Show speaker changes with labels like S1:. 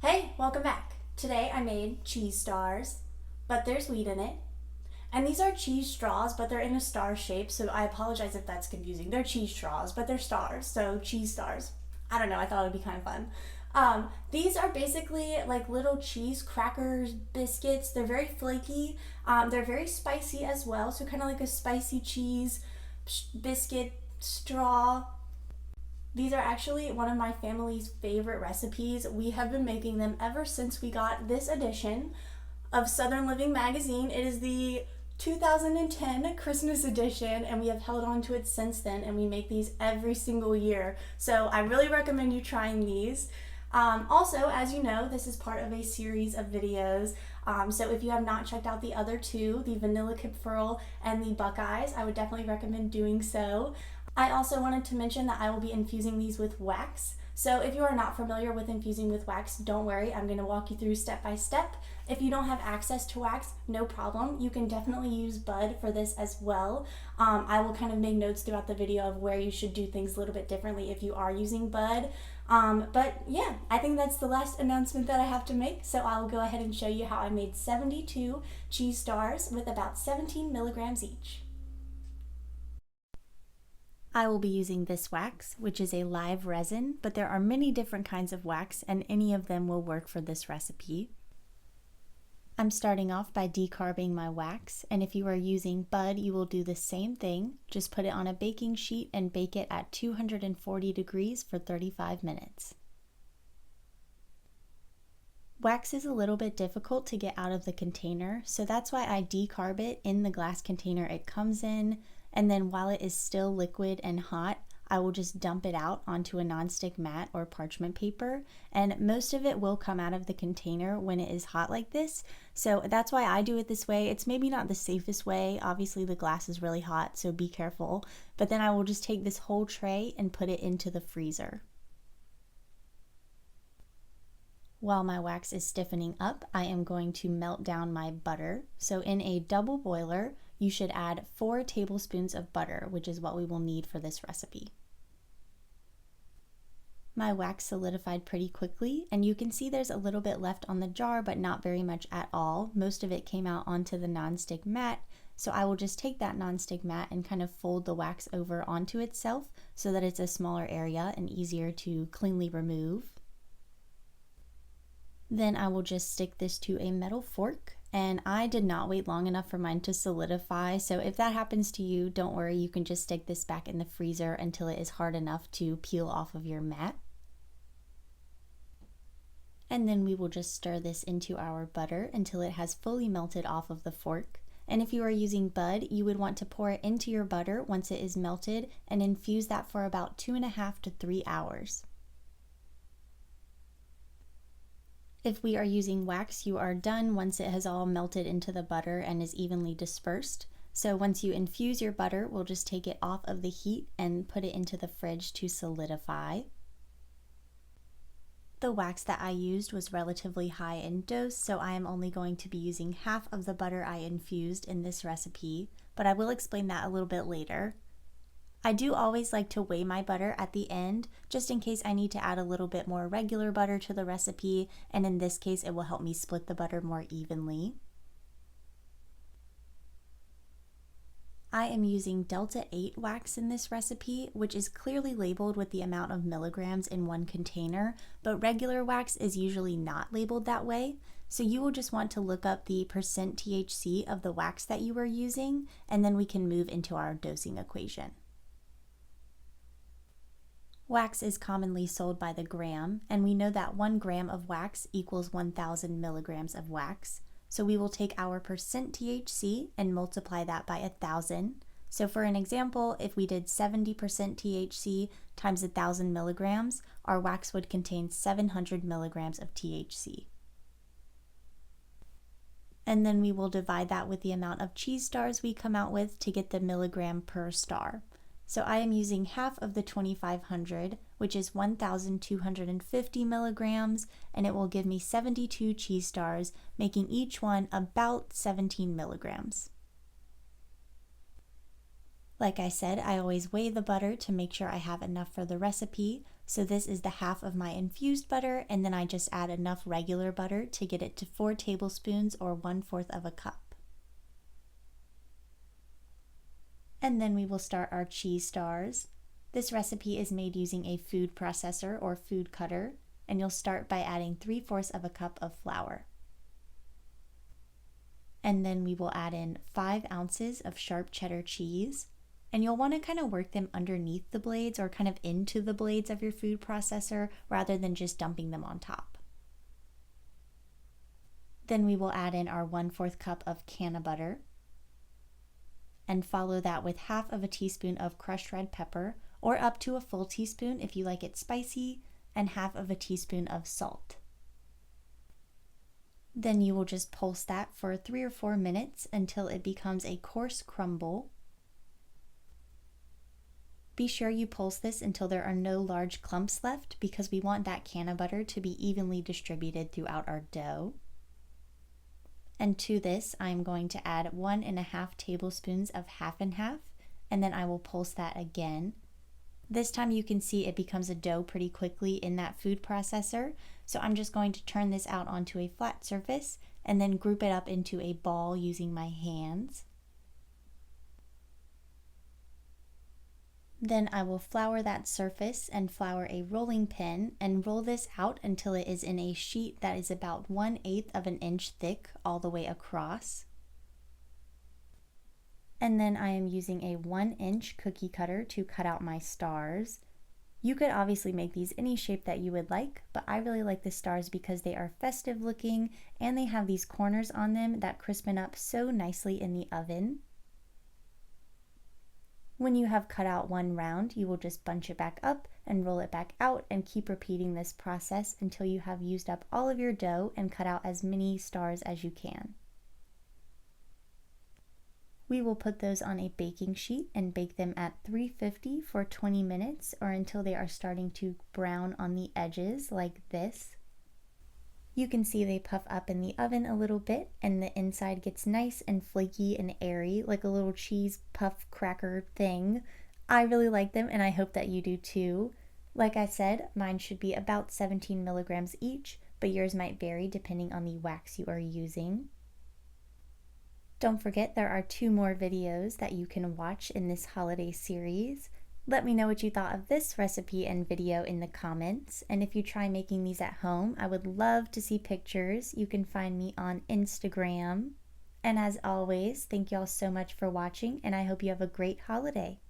S1: Hey, welcome back. Today I made cheese stars, but there's wheat in it. And these are cheese straws, but they're in a star shape, so I apologize if that's confusing. They're cheese straws, but they're stars, so cheese stars. I don't know, I thought it would be kind of fun. These are basically like little cheese crackers, biscuits. They're very flaky. They're very spicy as well, so kind of like a spicy cheese biscuit straw. These are actually one of my family's favorite recipes. We have been making them ever since we got this edition of Southern Living magazine. It is the 2010 Christmas edition, and we have held on to it since then, and we make these every single year. So I really recommend you trying these. Also, as you know, this is part of a series of videos. So if you have not checked out the other two, the Vanilla Kipferl and the Buckeyes, I would definitely recommend doing so. I also wanted to mention that I will be infusing these with wax. So if you are not familiar with infusing with wax, don't worry, I'm going to walk you through step by step. If you don't have access to wax, no problem. You can definitely use bud for this as well. I will kind of make notes throughout the video of where you should do things a little bit differently if you are using bud. But yeah, I think that's the last announcement that I have to make. So I will go ahead and show you how I made 72 cheese stars with about 17 milligrams each. I will be using this wax, which is a live resin, but there are many different kinds of wax and any of them will work for this recipe. I'm starting off by decarbing my wax, and if you are using bud, you will do the same thing. Just put it on a baking sheet and bake it at 240 degrees for 35 minutes. Wax is a little bit difficult to get out of the container, so that's why I decarb it in the glass container it comes in, and then while it is still liquid and hot, I will just dump it out onto a nonstick mat or parchment paper, and most of it will come out of the container when it is hot like this, so that's why I do it this way. It's maybe not the safest way, obviously the glass is really hot, so be careful, but then I will just take this whole tray and put it into the freezer. While my wax is stiffening up, I am going to melt down my butter. So in a double boiler, you should add 4 tablespoons of butter, which is what we will need for this recipe. My wax solidified pretty quickly, and you can see there's a little bit left on the jar, but not very much at all. Most of it came out onto the nonstick mat, so I will just take that nonstick mat and kind of fold the wax over onto itself so that it's a smaller area and easier to cleanly remove. Then I will just stick this to a metal fork, and I did not wait long enough for mine to solidify, so if that happens to you, don't worry, you can just stick this back in the freezer until it is hard enough to peel off of your mat. And then we will just stir this into our butter until it has fully melted off of the fork. And if you are using bud, you would want to pour it into your butter once it is melted and infuse that for about 2.5 to 3 hours. If we are using wax, you are done once it has all melted into the butter and is evenly dispersed. So once you infuse your butter, we'll just take it off of the heat and put it into the fridge to solidify. The wax that I used was relatively high in dose, so I am only going to be using half of the butter I infused in this recipe, but I will explain that a little bit later. I do always like to weigh my butter at the end, just in case I need to add a little bit more regular butter to the recipe, and in this case it will help me split the butter more evenly. I am using Delta 8 wax in this recipe, which is clearly labeled with the amount of milligrams in one container, but regular wax is usually not labeled that way. So you will just want to look up the percent THC of the wax that you are using, and then we can move into our dosing equation. Wax is commonly sold by the gram, and we know that 1 gram of wax equals 1,000 milligrams of wax. So we will take our percent THC and multiply that by 1,000. So for an example, if we did 70% THC times 1,000 milligrams, our wax would contain 700 milligrams of THC. And then we will divide that with the amount of cheese stars we come out with to get the milligram per star. So I am using half of the 2,500, which is 1,250 milligrams, and it will give me 72 cheese stars, making each one about 17 milligrams. Like I said, I always weigh the butter to make sure I have enough for the recipe, So this is the half of my infused butter, and then I just add enough regular butter to get it to 4 tablespoons or 1/4 of a cup. And then we will start our cheese stars. This recipe is made using a food processor or food cutter, and you'll start by adding 3/4 of a cup of flour. And then we will add in 5 ounces of sharp cheddar cheese. And you'll want to kind of work them underneath the blades or kind of into the blades of your food processor rather than just dumping them on top. Then we will add in our 1/4 cup of canna butter and follow that with half of a teaspoon of crushed red pepper, or up to a full teaspoon if you like it spicy, and half of a teaspoon of salt. Then you will just pulse that for 3 or 4 minutes until it becomes a coarse crumble. Be sure you pulse this until there are no large clumps left because we want that canna butter to be evenly distributed throughout our dough. And to this, I'm going to add 1½ tablespoons of half and half, and then I will pulse that again. This time you can see it becomes a dough pretty quickly in that food processor, so I'm just going to turn this out onto a flat surface and then group it up into a ball using my hands. Then I will flour that surface and flour a rolling pin and roll this out until it is in a sheet that is about 1/8 of an inch thick all the way across. And then I am using a 1-inch cookie cutter to cut out my stars. You could obviously make these any shape that you would like, but I really like the stars because they are festive looking and they have these corners on them that crispen up so nicely in the oven. When you have cut out one round, you will just bunch it back up and roll it back out and keep repeating this process until you have used up all of your dough and cut out as many stars as you can. We will put those on a baking sheet and bake them at 350 for 20 minutes or until they are starting to brown on the edges like this. You can see they puff up in the oven a little bit and the inside gets nice and flaky and airy like a little cheese puff cracker thing. I really like them and I hope that you do too. Like I said, mine should be about 17 milligrams each, but yours might vary depending on the wax you are using. Don't forget there are 2 more videos that you can watch in this holiday series. Let me know what you thought of this recipe and video in the comments, and if you try making these at home, I would love to see pictures. You can find me on Instagram. And as always, thank you all so much for watching, and I hope you have a great holiday.